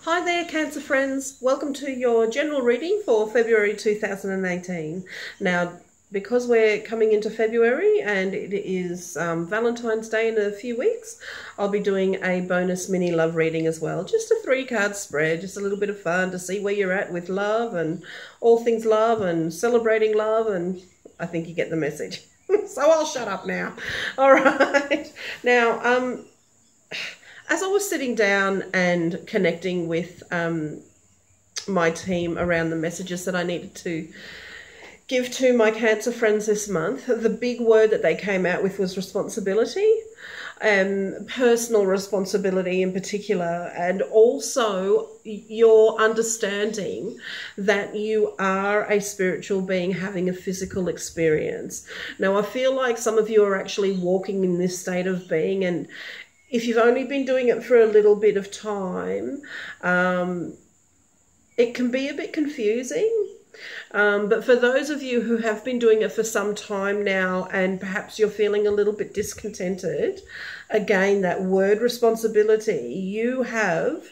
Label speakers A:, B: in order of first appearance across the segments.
A: Hi there, Cancer friends. Welcome to your general reading for February 2018. Now, because we're coming into February and it is Valentine's Day in a few weeks, I'll be doing a bonus mini love reading as well. Just a 3-card spread, just a little bit of fun to see where you're at with love and all things love and celebrating love, and I think you get the message. So I'll shut up now. All right. Now, as I was sitting down and connecting with my team around the messages that I needed to give to my Cancer friends this month, the big word that they came out with was responsibility, personal responsibility in particular, and also your understanding that you are a spiritual being having a physical experience. Now, I feel like some of you are actually walking in this state of being, and if you've only been doing it for a little bit of time, it can be a bit confusing. But for those of you who have been doing it for some time now and perhaps you're feeling a little bit discontented, again, that word responsibility, you have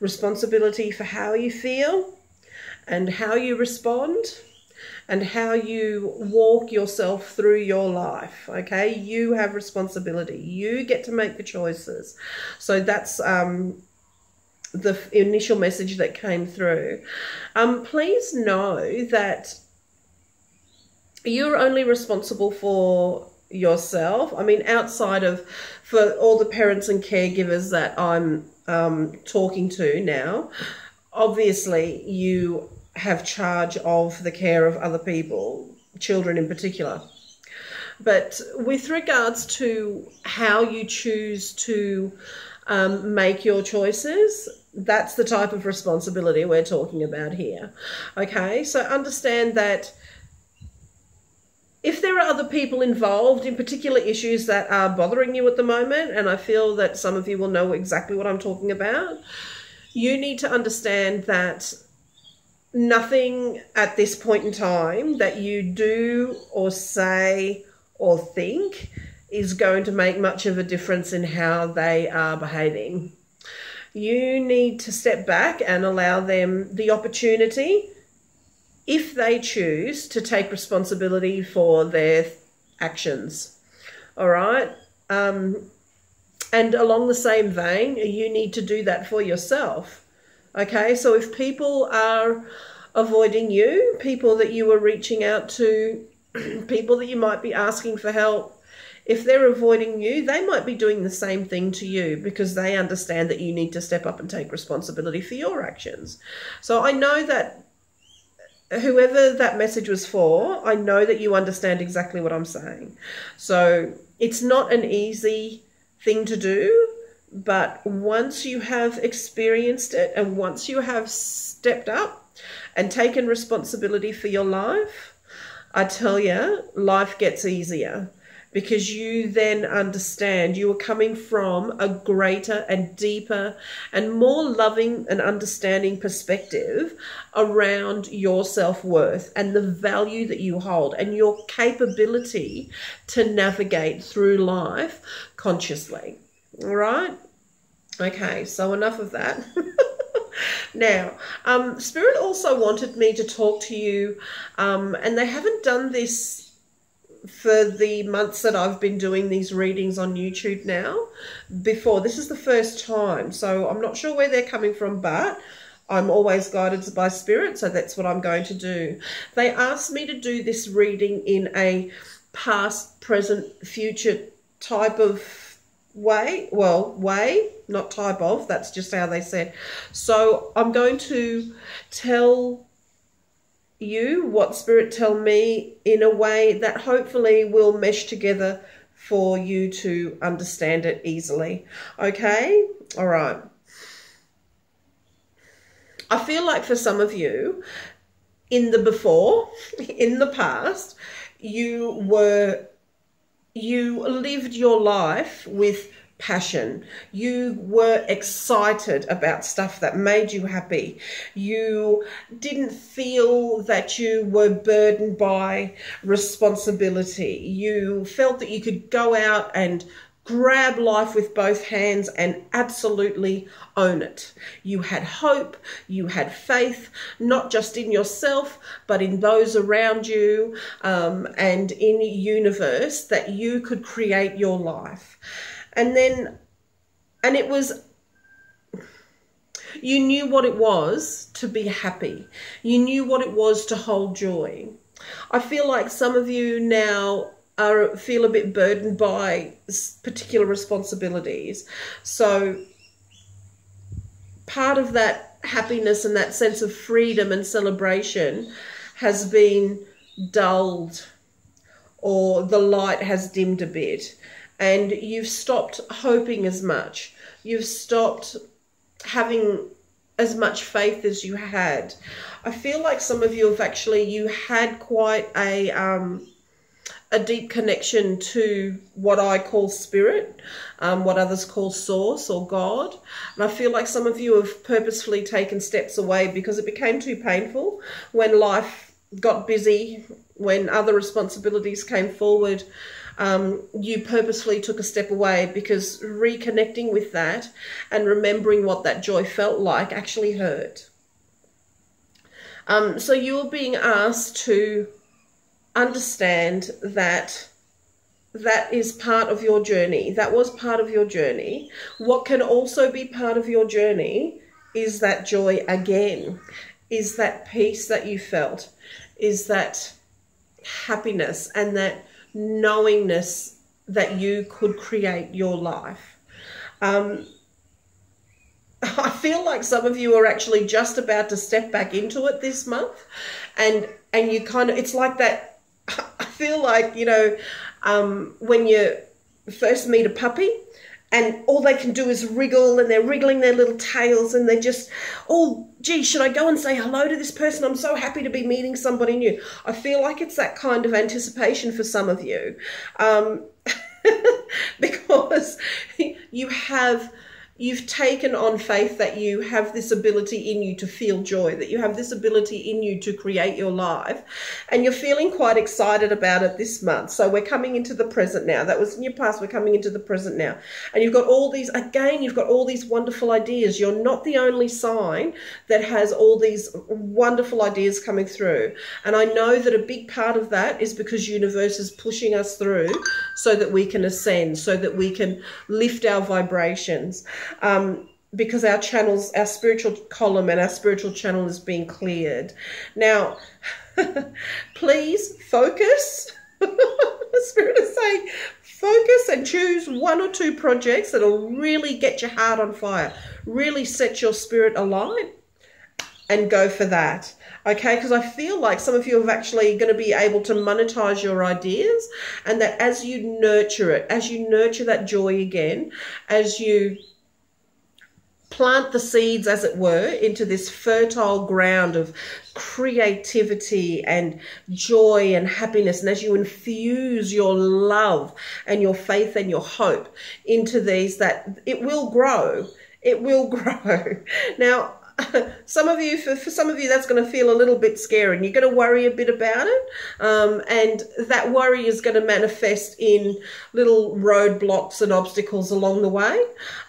A: responsibility for how you feel and how you respond and how you walk yourself through your life, okay? You have responsibility. You get to make the choices. So that's the initial message that came through. Please know that you're only responsible for yourself. I mean, outside of, for all the parents and caregivers that I'm talking to now, obviously you have charge of the care of other people, children in particular. But with regards to how you choose to make your choices, that's the type of responsibility we're talking about here. Okay, so understand that if there are other people involved in particular issues that are bothering you at the moment, and I feel that some of you will know exactly what I'm talking about, you need to understand that nothing at this point in time that you do or say or think is going to make much of a difference in how they are behaving. You need to step back and allow them the opportunity, if they choose, to take responsibility for their actions. All right? And along the same vein, you need to do that for yourself. Okay, so if people are avoiding you, people that you are reaching out to, people that you might be asking for help, if they're avoiding you, they might be doing the same thing to you because they understand that you need to step up and take responsibility for your actions. So I know that whoever that message was for, I know that you understand exactly what I'm saying. So it's not an easy thing to do, but once you have experienced it and once you have stepped up and taken responsibility for your life, I tell you, life gets easier because you then understand you are coming from a greater and deeper and more loving and understanding perspective around your self-worth and the value that you hold and your capability to navigate through life consciously. All right? Okay, so enough of that. Now, Spirit also wanted me to talk to you, and they haven't done this for the months that I've been doing these readings on YouTube now before. This is the first time, so I'm not sure where they're coming from, but I'm always guided by Spirit, so that's what I'm going to do. They asked me to do this reading in a past, present, future type of way. Well, way, not type of, that's just how they said. So I'm going to tell you what Spirit tell me in a way that hopefully will mesh together for you to understand it easily. Okay? All right. I feel like for some of you, in the past, you lived your life with passion. You were excited about stuff that made you happy. You didn't feel that you were burdened by responsibility. You felt that you could go out and grab life with both hands and absolutely own it. You had hope, you had faith, not just in yourself, but in those around you, and in the universe, that you could create your life. And it was, you knew what it was to be happy. You knew what it was to hold joy. I feel like some of you now feel a bit burdened by particular responsibilities. So part of that happiness and that sense of freedom and celebration has been dulled, or the light has dimmed a bit, and you've stopped hoping as much. You've stopped having as much faith as you had. I feel like some of you have actually, you had quite a deep connection to what I call spirit, what others call source or God. And I feel like some of you have purposefully taken steps away because it became too painful when life got busy, when other responsibilities came forward. You purposefully took a step away because reconnecting with that and remembering what that joy felt like actually hurt. So you're being asked to understand that that is part of your journey. That was part of your journey. What can also be part of your journey is that joy again, is that peace that you felt, is that happiness and that knowingness that you could create your life. I feel like some of you are actually just about to step back into it this month, and you kind of, it's like that. I feel like, you know, when you first meet a puppy and all they can do is wriggle, and they're wriggling their little tails, and they're just, oh, gee, should I go and say hello to this person? I'm so happy to be meeting somebody new. I feel like it's that kind of anticipation for some of you, because you've taken on faith that you have this ability in you to feel joy, that you have this ability in you to create your life, and you're feeling quite excited about it this month. So we're coming into the present now. That was in your past, we're coming into the present now. And you've got all these, again, you've got all these wonderful ideas. You're not the only sign that has all these wonderful ideas coming through. And I know that a big part of that is because universe is pushing us through so that we can ascend, so that we can lift our vibrations. Because our channels, our spiritual column and our spiritual channel is being cleared. Now, please focus. The Spirit is saying, focus and choose 1 or 2 projects that'll really get your heart on fire, really set your spirit alight, and go for that. Okay, because I feel like some of you are actually going to be able to monetize your ideas, and that as you nurture it, as you nurture that joy again, as you plant the seeds, as it were, into this fertile ground of creativity and joy and happiness, and as you infuse your love and your faith and your hope into these, that it will grow. It will grow. Now, some of you, for some of you, that's going to feel a little bit scary, and you're going to worry a bit about it, and that worry is going to manifest in little roadblocks and obstacles along the way,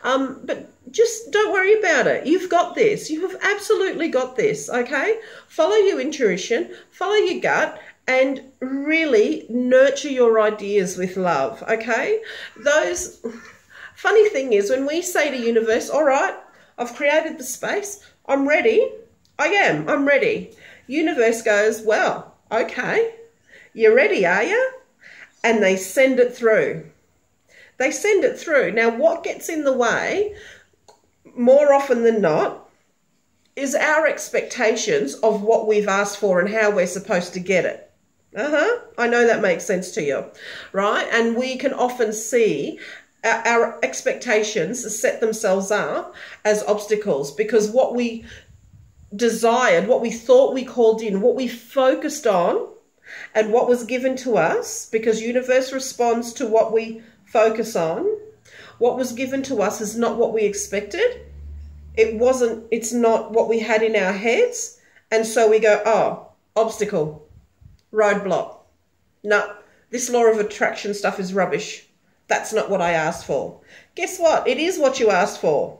A: but just don't worry about it. You've got this. You have absolutely got this, okay? Follow your intuition, follow your gut, and really nurture your ideas with love, okay? Those, funny thing is, when we say to universe, all right, I've created the space, I'm ready, I'm ready. Universe goes, well, okay, you're ready, are you? And they send it through. They send it through. Now, what gets in the way, more often than not, is our expectations of what we've asked for and how we're supposed to get it. I know that makes sense to you, right? And we can often see our expectations set themselves up as obstacles, because what we desired, what we thought we called in, what we focused on, and what was given to us, because universe responds to what we focus on, what was given to us is not what we expected. It's not what we had in our heads. And so we go, oh, obstacle, roadblock. No, this law of attraction stuff is rubbish. That's not what I asked for. Guess what? It is what you asked for.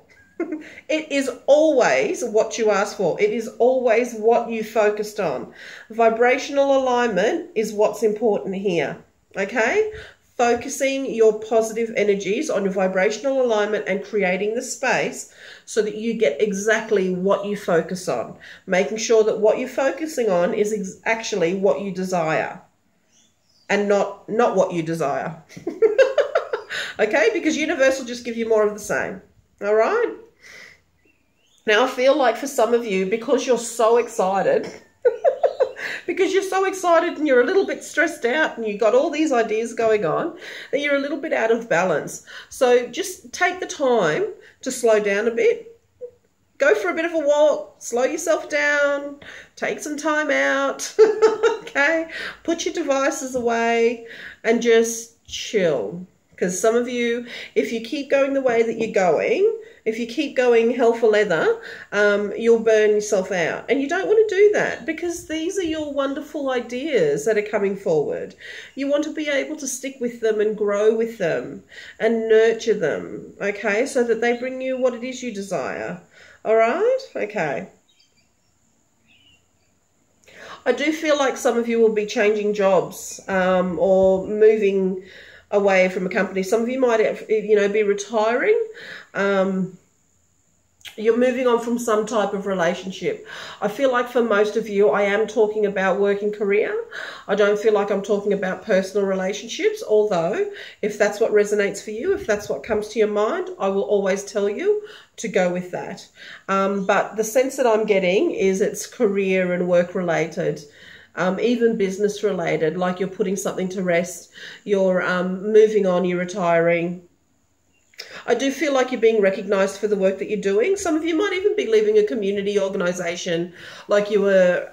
A: It is always what you asked for. It is always what you focused on. Vibrational alignment is what's important here, okay? Focusing your positive energies on your vibrational alignment and creating the space so that you get exactly what you focus on. Making sure that what you're focusing on is actually what you desire and not what you desire. Okay? Because universe will just give you more of the same. All right? Now, I feel like for some of you, because you're so excited, because you're so excited and you're a little bit stressed out and you've got all these ideas going on, that you're a little bit out of balance. So just take the time to slow down a bit. Go for a bit of a walk, slow yourself down, take some time out, okay? Put your devices away and just chill. Because some of you, if you keep going the way that you're going, if you keep going hell for leather, you'll burn yourself out. And you don't want to do that because these are your wonderful ideas that are coming forward. You want to be able to stick with them and grow with them and nurture them, okay, so that they bring you what it is you desire. All right? Okay. I do feel like some of you will be changing jobs or moving away from a company. Some of you might, be retiring. You're moving on from some type of relationship. I feel like for most of you, I am talking about work and career. I don't feel like I'm talking about personal relationships, although if that's what resonates for you, if that's what comes to your mind, I will always tell you to go with that. But the sense that I'm getting is it's career and work related. Even business related, like you're putting something to rest, you're moving on, you're retiring. I do feel like you're being recognised for the work that you're doing. Some of you might even be leaving a community organisation, like you were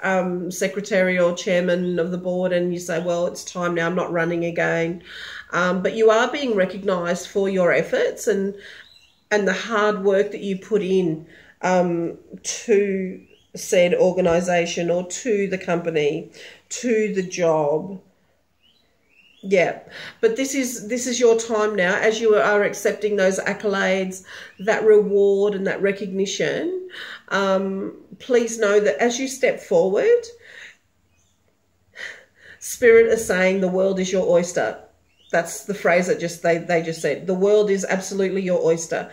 A: secretary or chairman of the board and you say, well, it's time now, I'm not running again. But you are being recognised for your efforts and the hard work that you put in to said organisation or to the company, to the job. Yeah, but this is your time now as you are accepting those accolades, that reward and that recognition. Please know that as you step forward, Spirit is saying the world is your oyster. That's the phrase that they just said. The world is absolutely your oyster.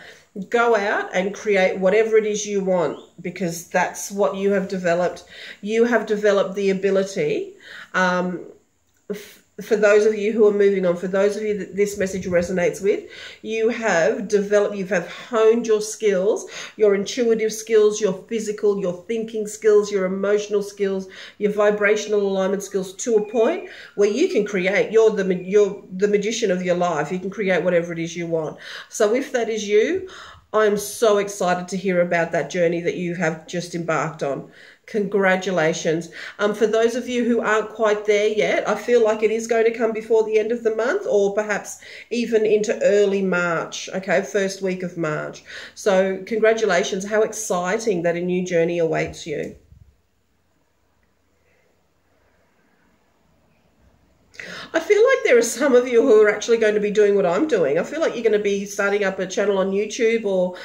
A: Go out and create whatever it is you want because that's what you have developed. You have developed the ability. For those of you who are moving on, for those of you that this message resonates with, you have developed, you have honed your skills, your intuitive skills, your physical, your thinking skills, your emotional skills, your vibrational alignment skills to a point where you can create. You're the magician of your life. You can create whatever it is you want. So if that is you, I'm so excited to hear about that journey that you have just embarked on. Congratulations. For those of you who aren't quite there yet, I feel like it is going to come before the end of the month or perhaps even into early March, okay, first week of March. So congratulations. How exciting that a new journey awaits you. I feel like there are some of you who are actually going to be doing what I'm doing. I feel like you're going to be starting up a channel on YouTube or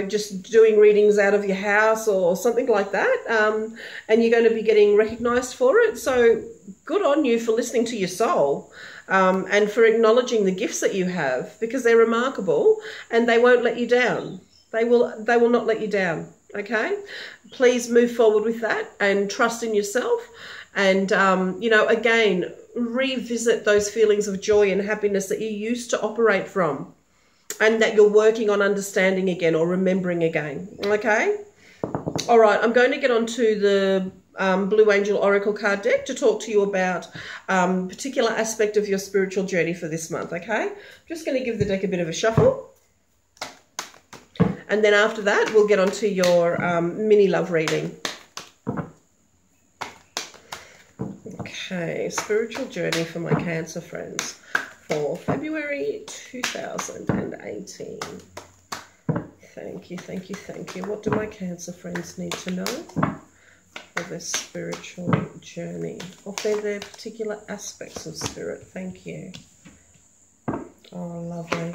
A: just doing readings out of your house or something like that. And you're going to be getting recognized for it. So good on you for listening to your soul and for acknowledging the gifts that you have because they're remarkable and they won't let you down. They will not let you down. Okay. Please move forward with that and trust in yourself. And, again, revisit those feelings of joy and happiness that you used to operate from and that you're working on understanding again or remembering again, okay? All right, I'm going to get onto the Blue Angel Oracle card deck to talk to you about a particular aspect of your spiritual journey for this month, okay? I'm just going to give the deck a bit of a shuffle. And then after that, we'll get onto your mini love reading. Okay, spiritual journey for my Cancer friends for February 2018. Thank you, thank you, thank you. What do my Cancer friends need to know for their spiritual journey or for their particular aspects of spirit? Thank you. Oh, lovely.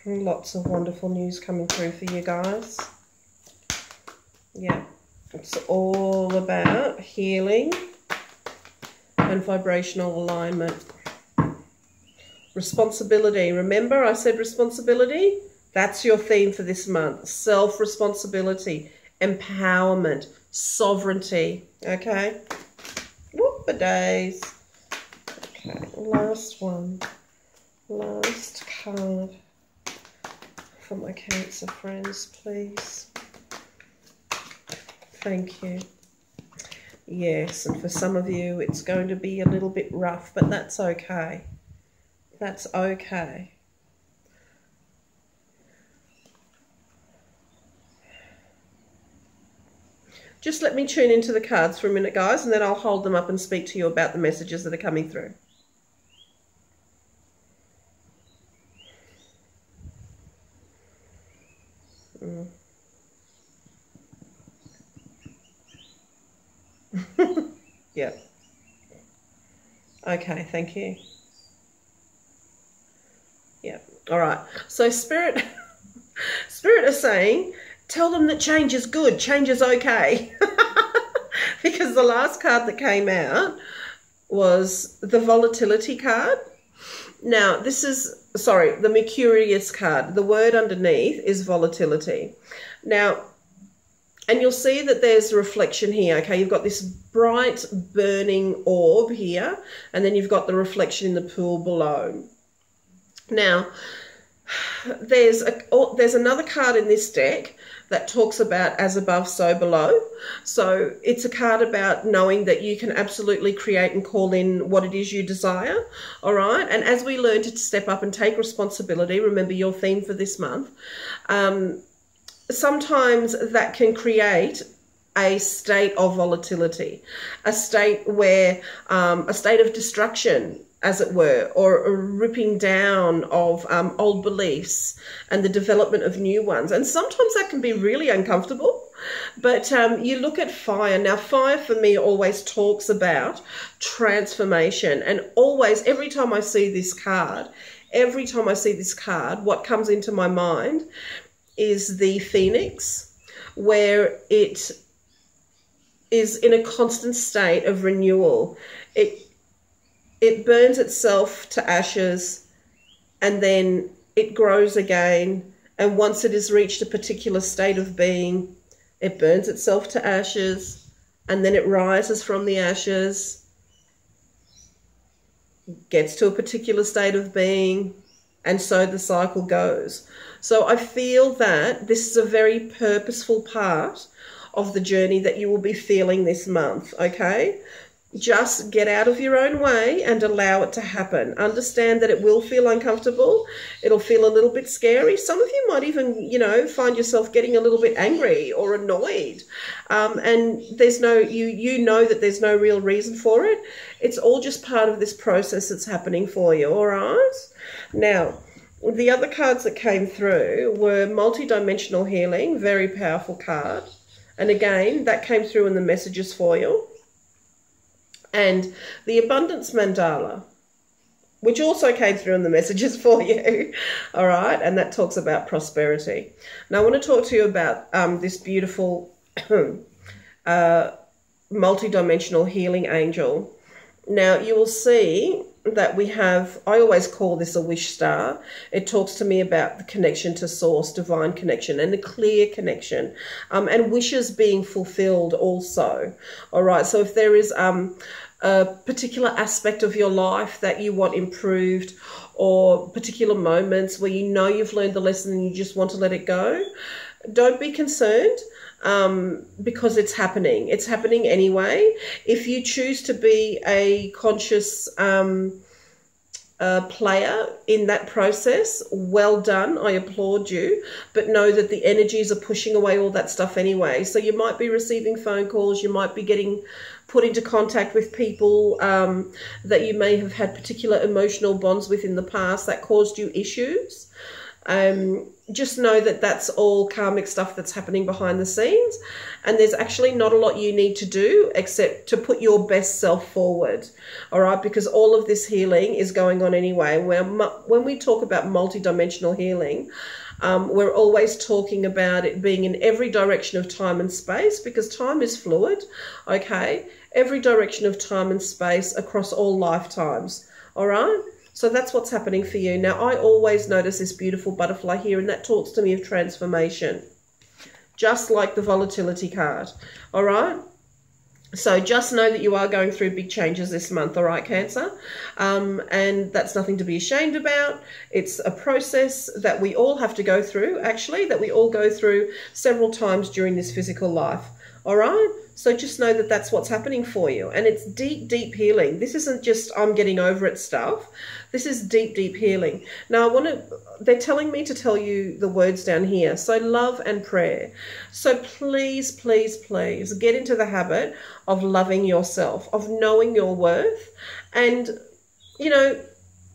A: Lots of wonderful news coming through for you guys. Yeah, it's all about healing and vibrational alignment. Responsibility. Remember I said responsibility? That's your theme for this month. Self-responsibility, empowerment, sovereignty. Okay? Whoop-a-days. Okay, last one. Last card for my Cancer friends, please. Thank you. Yes, and for some of you, it's going to be a little bit rough, but that's okay. That's okay. Just let me tune into the cards for a minute, guys, and then I'll hold them up and speak to you about the messages that are coming through. Yeah. Okay, thank you. Yeah. All right. So Spirit is saying, tell them that change is good, change is okay. Because the last card that came out was the Volatility card. Now, this is, sorry, the Mercurius card. The word underneath is Volatility. Now, and you'll see that there's a reflection here, okay? You've got this bright burning orb here, and then you've got the reflection in the pool below. Now, there's another card in this deck that talks about as above, so below. So it's a card about knowing that you can absolutely create and call in what it is you desire, all right? And as we learn to step up and take responsibility, remember your theme for this month, sometimes that can create a state of volatility, a state where, a state of destruction, as it were, or a ripping down of old beliefs and the development of new ones. And sometimes that can be really uncomfortable. But you look at fire. Now, fire for me always talks about transformation. And always, every time I see this card, what comes into my mind is the phoenix, where it is in a constant state of renewal. It burns itself to ashes, and then it grows again. And once it has reached a particular state of being, it burns itself to ashes, and then it rises from the ashes, gets to a particular state of being, and so the cycle goes. So I feel that this is a very purposeful part of the journey that you will be feeling this month, okay? Just get out of your own way and allow it to happen. Understand that it will feel uncomfortable. It'll feel a little bit scary. Some of you might even, you know, find yourself getting a little bit angry or annoyed. And there's no, you know that there's no real reason for it. It's all just part of this process that's happening for you, all right? Now, the other cards that came through were Multidimensional Healing, very powerful card. And again, that came through in the messages for you. And the Abundance Mandala, which also came through in the messages for you, all right? And that talks about prosperity. Now, I want to talk to you about this beautiful multidimensional healing angel. Now, you will see that we have, I always call this a wish star. It talks to me about the connection to source, divine connection, and the clear connection, and wishes being fulfilled also. All right, so if there is a particular aspect of your life that you want improved, or particular moments where you know you've learned the lesson and you just want to let it go, don't be concerned. Because it's happening. It's happening anyway. If you choose to be a conscious player in that process, well done. I applaud you. But know that the energies are pushing away all that stuff anyway. So you might be receiving phone calls. You might be getting put into contact with people that you may have had particular emotional bonds with in the past that caused you issues. just know that that's all karmic stuff that's happening behind the scenes, and there's actually not a lot you need to do except to put your best self forward, all right? Because all of this healing is going on anyway. When we talk about multidimensional healing, we're always talking about it being in every direction of time and space, because time is fluid, okay? Every direction of time and space across all lifetimes, all right? So that's what's happening for you. Now, I always notice this beautiful butterfly here, and that talks to me of transformation, just like the volatility card, all right? So just know that you are going through big changes this month, all right, Cancer? And that's nothing to be ashamed about. It's a process that we all have to go through, actually, that we all go through several times during this physical life, all right? So just know that that's what's happening for you. And it's deep, deep healing. This isn't just I'm getting over it stuff. This is deep, deep healing. Now, they're telling me to tell you the words down here. So love and prayer. So please, please, please get into the habit of loving yourself, of knowing your worth, and, you know,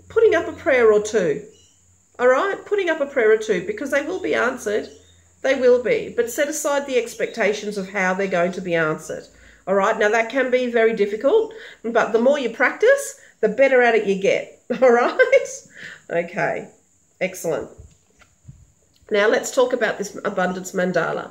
A: putting up a prayer or two. All right? Putting up a prayer or two, because they will be answered. They will be, but set aside the expectations of how they're going to be answered. All right. Now that can be very difficult, but the more you practice, the better at it you get. All right. Okay. Excellent. Now let's talk about this abundance mandala.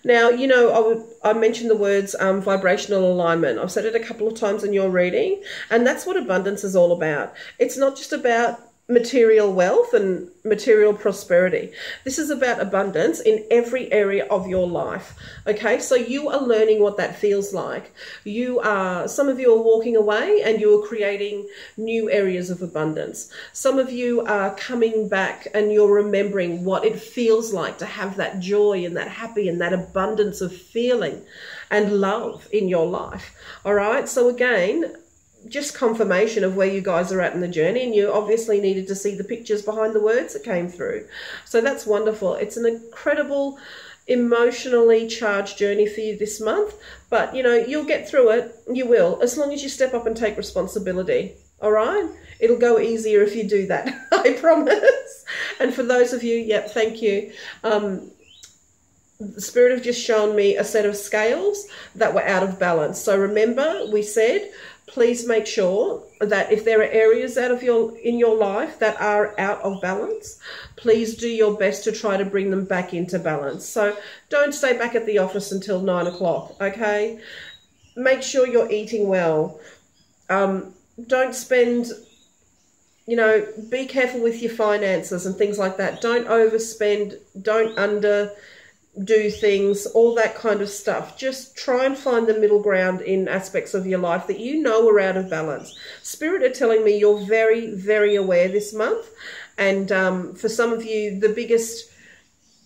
A: Now, you know, I mentioned the words vibrational alignment. I've said it a couple of times in your reading, and that's what abundance is all about. It's not just about material wealth and material prosperity. This is about abundance in every area of your life. Okay, so you are learning what that feels like. Some of you are walking away and you are creating new areas of abundance. Some of you are coming back and you're remembering what it feels like to have that joy and that happy and that abundance of feeling and love in your life. All right, so again, just confirmation of where you guys are at in the journey, and you obviously needed to see the pictures behind the words that came through. So that's wonderful. It's an incredible, emotionally charged journey for you this month, but you know, you'll get through it. You will, as long as you step up and take responsibility. All right? It'll go easier if you do that. I promise. And for those of you, yep, thank you. The Spirit have just shown me a set of scales that were out of balance. So remember, we said, please make sure that if there are areas in your life that are out of balance, please do your best to try to bring them back into balance. So don't stay back at the office until 9 o'clock, okay? Make sure you're eating well. Don't spend, you know, be careful with your finances and things like that. Don't overspend, don't do things, all that kind of stuff. Just try and find the middle ground in aspects of your life that you know are out of balance. Spirit are telling me you're very, very aware this month. And for some of you, the biggest,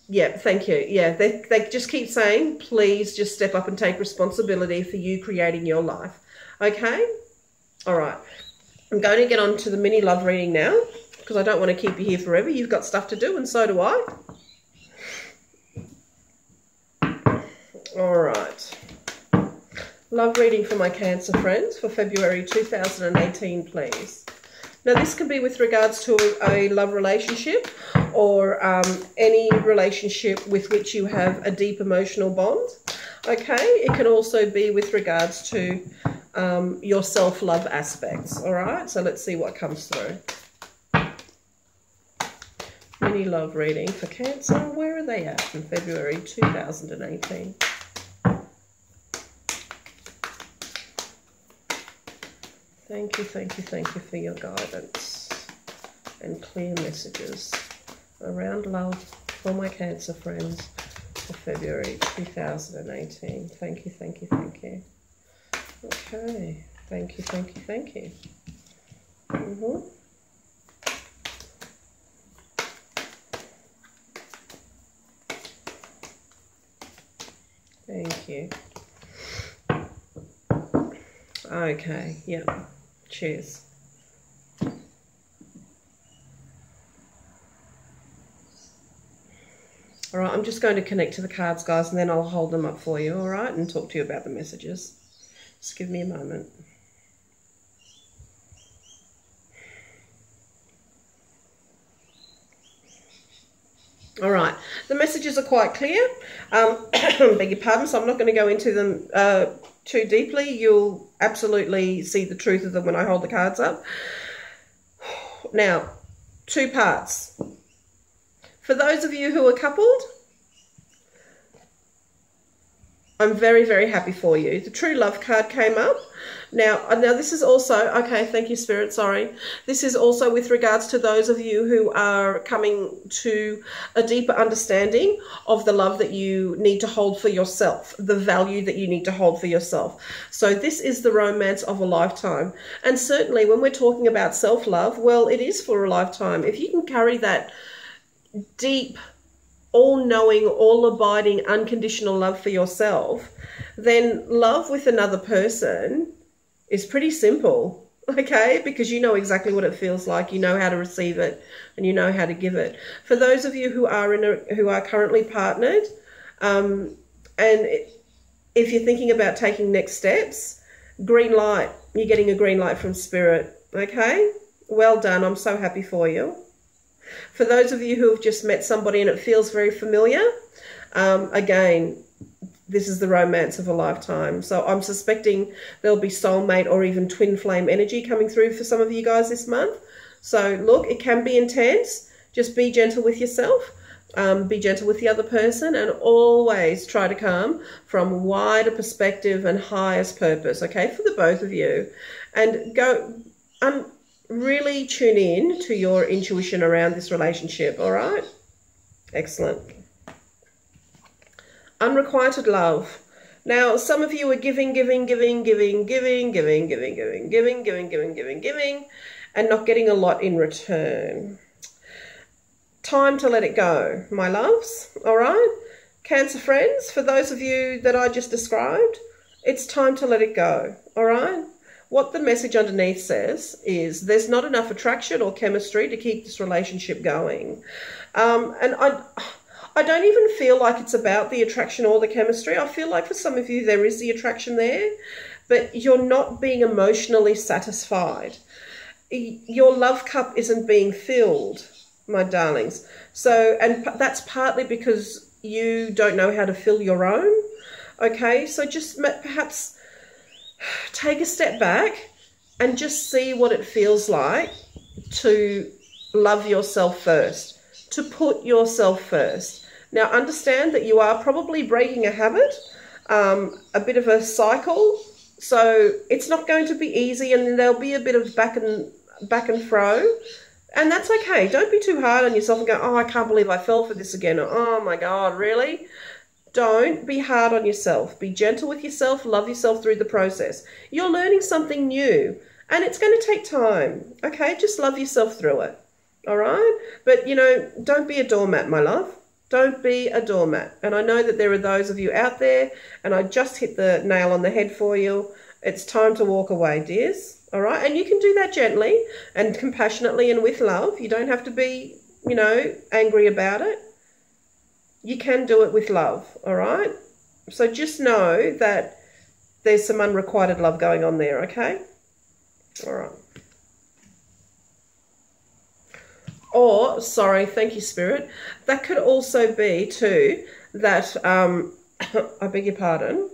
A: yeah, thank you. Yeah, they just keep saying, please just step up and take responsibility for you creating your life. Okay? All right. I'm going to get on to the mini love reading now, because I don't want to keep you here forever. You've got stuff to do, and so do I. All right. Love reading for my Cancer friends for February 2018, please. Now, this can be with regards to a love relationship or any relationship with which you have a deep emotional bond. Okay. It can also be with regards to your self-love aspects. All right. So let's see what comes through. Mini love reading for Cancer. Where are they at in February 2018? Thank you, thank you, thank you for your guidance and clear messages around love for my Cancer friends for February 2018. Thank you, thank you, thank you. Okay, thank you, thank you, thank you. Thank you. Okay, yeah. Cheers. All right, I'm just going to connect to the cards, guys, and then I'll hold them up for you, all right, and talk to you about the messages. Just give me a moment. All right. The messages are quite clear. Beg your pardon, so I'm not going to go into them too deeply. You'll absolutely see the truth of them when I hold the cards up. Now, 2 parts. For those of you who are coupled, I'm very, very happy for you. The true love card came up. Now this is also, okay, thank you, Spirit, sorry. This is also with regards to those of you who are coming to a deeper understanding of the love that you need to hold for yourself, the value that you need to hold for yourself. So this is the romance of a lifetime. And certainly when we're talking about self-love, well, it is for a lifetime. If you can carry that deep, all-knowing, all-abiding, unconditional love for yourself, then love with another person is pretty simple, okay? Because you know exactly what it feels like, you know how to receive it, and you know how to give it. For those of you who are currently partnered, and if you're thinking about taking next steps, green light. You're getting a green light from Spirit, okay? Well done. I'm so happy for you. For those of you who have just met somebody and it feels very familiar, again, this is the romance of a lifetime. So I'm suspecting there'll be soulmate or even twin flame energy coming through for some of you guys this month. So look, it can be intense. Just be gentle with yourself. Be gentle with the other person, and always try to come from wider perspective and highest purpose, okay, for the both of you. And go really tune in to your intuition around this relationship, all right? Excellent. Unrequited love. Now, some of you are giving, and not getting a lot in return. Time to let it go, my loves, all right? Cancer friends, for those of you that I just described, it's time to let it go, all right? What the message underneath says is there's not enough attraction or chemistry to keep this relationship going. And I don't even feel like it's about the attraction or the chemistry. I feel like for some of you there is the attraction there, but you're not being emotionally satisfied. Your love cup isn't being filled, my darlings. So, and that's partly because you don't know how to fill your own. Okay, so just perhaps take a step back and just see what it feels like to love yourself first, to put yourself first. Now, understand that you are probably breaking a habit, a bit of a cycle, so it's not going to be easy, and there'll be a bit of back and fro, and that's okay. Don't be too hard on yourself and go, oh, I can't believe I fell for this again. Or, oh my God, really? Don't be hard on yourself. Be gentle with yourself. Love yourself through the process. You're learning something new, and it's going to take time, okay? Just love yourself through it, all right? But, you know, don't be a doormat, my love. Don't be a doormat. And I know that there are those of you out there, and I just hit the nail on the head for you. It's time to walk away, dears. All right? And you can do that gently and compassionately and with love. You don't have to be, you know, angry about it. You can do it with love, all right? So just know that there's some unrequited love going on there, okay? All right. Or, sorry, thank you, Spirit. That could also be too that, I beg your pardon,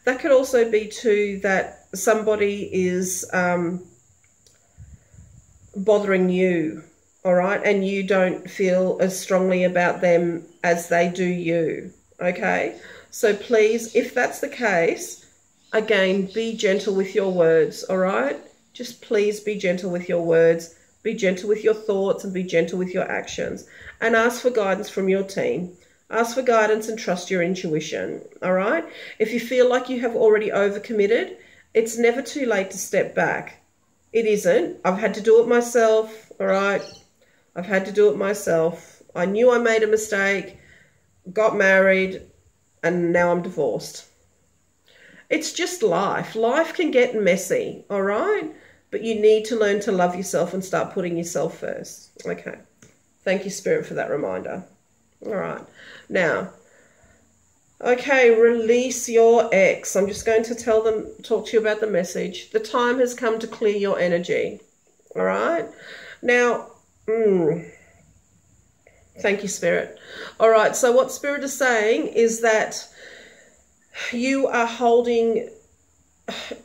A: that could also be too that somebody is bothering you, all right? And you don't feel as strongly about them as they do you, okay? So please, if that's the case, again, be gentle with your words, all right? Just please be gentle with your words. Be gentle with your thoughts and be gentle with your actions, and ask for guidance from your team. Ask for guidance and trust your intuition, all right? If you feel like you have already overcommitted, it's never too late to step back. It isn't. I've had to do it myself, all right? I've had to do it myself. I knew I made a mistake, got married, and now I'm divorced. It's just life. Life can get messy, all right? But you need to learn to love yourself and start putting yourself first. Okay. Thank you, Spirit, for that reminder. All right. Now, okay, release your ex. I'm just going to talk to you about the message. The time has come to clear your energy. All right. Now, Thank you, Spirit. All right, so what Spirit is saying is that you are holding,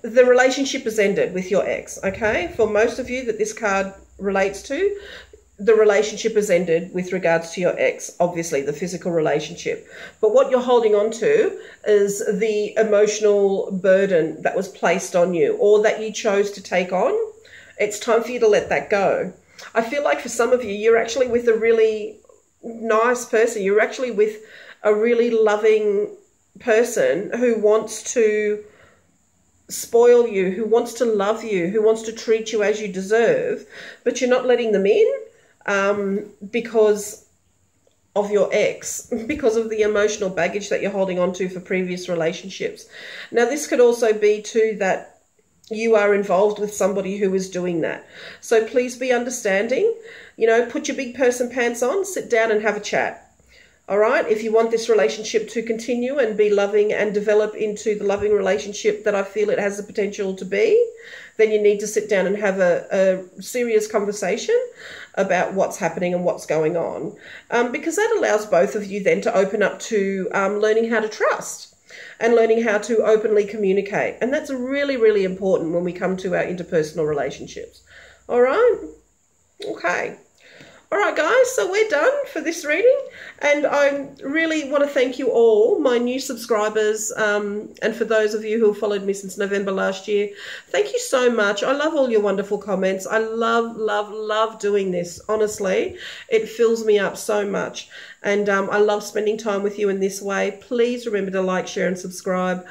A: the relationship has ended with your ex, okay? For most of you that this card relates to, the relationship has ended with regards to your ex, obviously the physical relationship. But what you're holding on to is the emotional burden that was placed on you or that you chose to take on. It's time for you to let that go. I feel like for some of you, you're actually with a really nice person. You're actually with a really loving person who wants to spoil you, who wants to love you, who wants to treat you as you deserve, but you're not letting them in because of your ex, because of the emotional baggage that you're holding on to for previous relationships. Now, this could also be too that you are involved with somebody who is doing that. So please be understanding, you know, put your big person pants on, sit down and have a chat. All right, if you want this relationship to continue and be loving and develop into the loving relationship that I feel it has the potential to be, then you need to sit down and have a serious conversation about what's happening and what's going on. Because that allows both of you then to open up to learning how to trust and learning how to openly communicate. And that's really, really important when we come to our interpersonal relationships. All right? Okay. All right, guys, so we're done for this reading, and I really want to thank you all, my new subscribers, and for those of you who have followed me since November last year. Thank you so much. I love all your wonderful comments. I love, love, love doing this. Honestly, it fills me up so much, and I love spending time with you in this way. Please remember to like, share, and subscribe.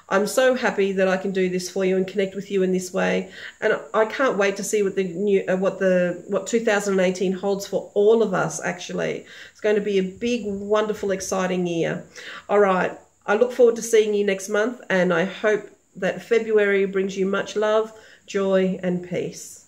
A: I'm so happy that I can do this for you and connect with you in this way, and I can't wait to see what the new what 2018 holds for all of us. Actually, it's going to be a big, wonderful, exciting year. All right, I look forward to seeing you next month, and I hope that February brings you much love, joy, and peace.